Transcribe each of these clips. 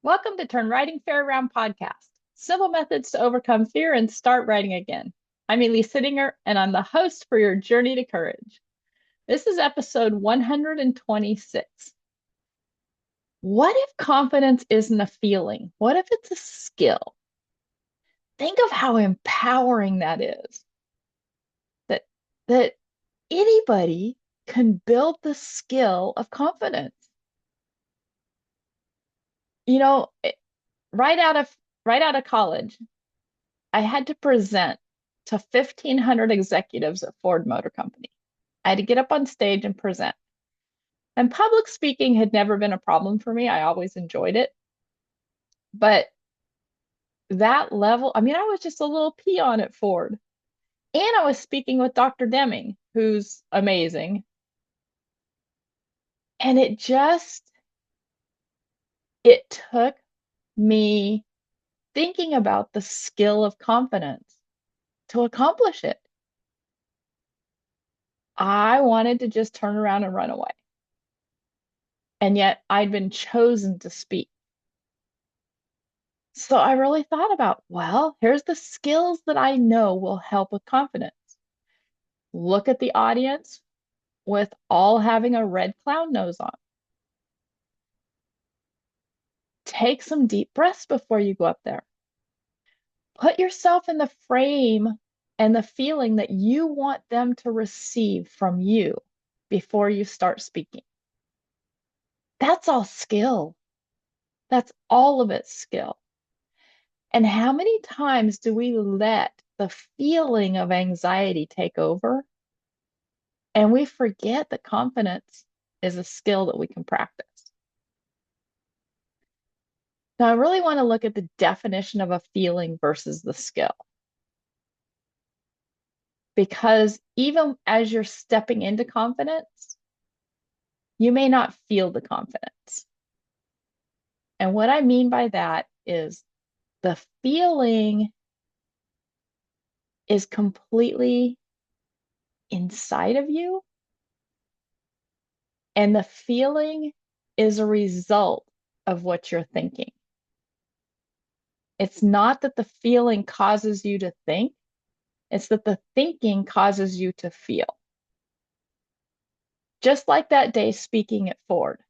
Welcome to Turn Writing Fair Around podcast. Simple methods to overcome fear and start writing again. I'm Elise Sittinger, and I'm the host for your journey to courage. This is episode 126. What if confidence isn't a feeling? What if it's a skill? Think of how empowering that is. That that anybody can build the skill of confidence. You know, right out of right out of college, I had to present to 1,500 executives at Ford Motor Company. I had to get up on stage and present. And public speaking had never been a problem for me. I always enjoyed it. But that level, I was just a little peon at Ford. And I was speaking with Dr. Deming, who's amazing. And it took me thinking about the skill of confidence to accomplish it. I wanted to just turn around and run away. And yet I'd been chosen to speak. So I really thought about, well, here's the skills that I know will help with confidence. Look at the audience with all having a red clown nose on. Take some deep breaths before you go up there. Put yourself in the frame and the feeling that you want them to receive from you before you start speaking. That's all skill. That's all of it skill. And how many times do we let the feeling of anxiety take over? And we forget that confidence is a skill that we can practice. Now, I really want to look at the definition of a feeling versus the skill. Because even as you're stepping into confidence, you may not feel the confidence. And what I mean by that is the feeling is completely inside of you, and the feeling is a result of what you're thinking. It's not that the feeling causes you to think, it's that the thinking causes you to feel. Just like that day speaking at Ford,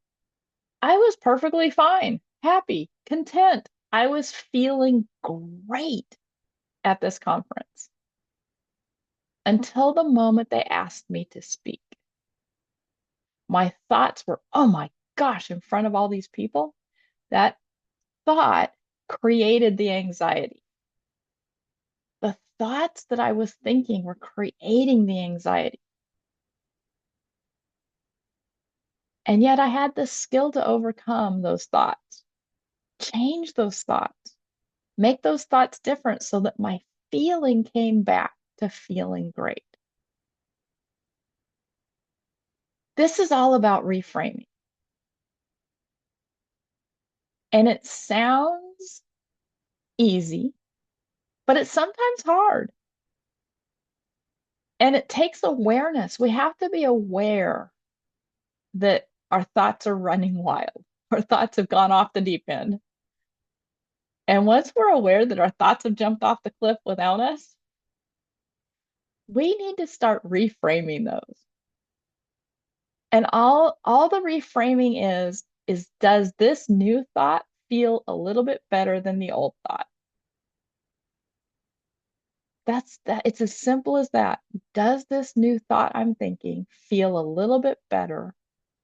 I was perfectly fine, happy, content. I was feeling great at this conference until the moment they asked me to speak. My thoughts were, oh my gosh, in front of all these people. That thought created the anxiety. The thoughts that I was thinking were creating the anxiety. And yet I had the skill to overcome those thoughts, change those thoughts, make those thoughts different so that my feeling came back to feeling great. This is all about reframing. And it sounds easy, but it's sometimes hard. And it takes awareness. We have to be aware that our thoughts are running wild. Our thoughts have gone off the deep end. And once we're aware that our thoughts have jumped off the cliff without us, we need to start reframing those. And all the reframing is does this new thought feel a little bit better than the old thought? That's that. It's as simple as that. Does this new thought I'm thinking feel a little bit better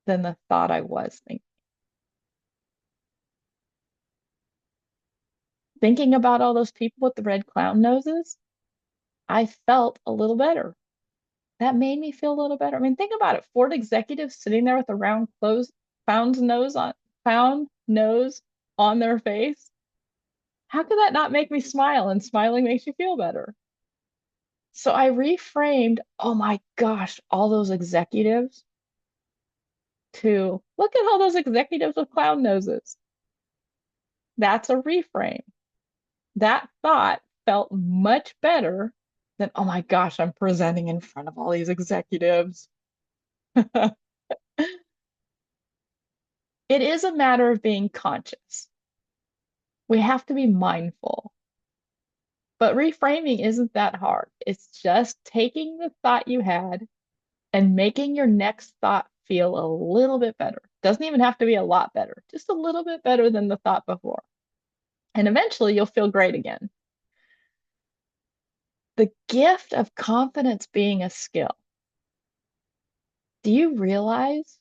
than the thought I was thinking? Thinking about all those people with the red clown noses, I felt a little better. That made me feel a little better. Think about it. Ford executives sitting there with a round closed found nose on their face. How could that not make me smile? And smiling makes you feel better. So I reframed, oh my gosh, all those executives to look at all those executives with clown noses. That's a reframe. That thought felt much better than, oh my gosh, I'm presenting in front of all these executives. It is a matter of being conscious. We have to be mindful. But reframing isn't that hard. It's just taking the thought you had and making your next thought feel a little bit better. Doesn't even have to be a lot better, just a little bit better than the thought before. And eventually you'll feel great again. The gift of confidence being a skill. Do you realize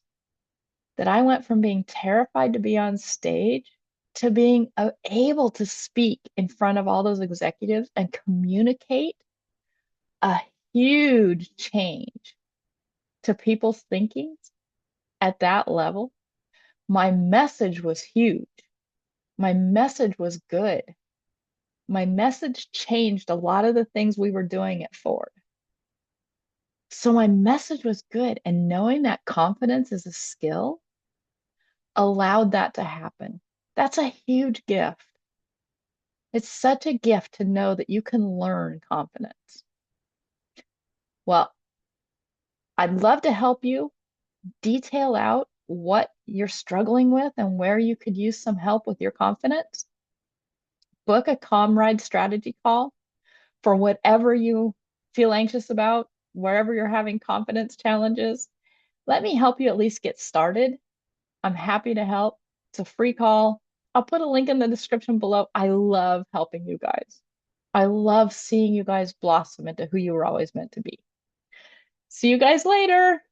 that I went from being terrified to be on stage to being able to speak in front of all those executives and communicate a huge change to people's thinkings at that level? My message was huge. My message was good. My message changed a lot of the things we were doing at Ford. So my message was good. And knowing that confidence is a skill allowed that to happen. That's a huge gift. It's such a gift to know that you can learn confidence. Well, I'd love to help you detail out what you're struggling with and where you could use some help with your confidence. Book a comrade strategy call for whatever you feel anxious about, wherever you're having confidence challenges. Let me help you at least get started. I'm happy to help. It's a free call. I'll put a link in the description below. I love helping you guys. I love seeing you guys blossom into who you were always meant to be. See you guys later.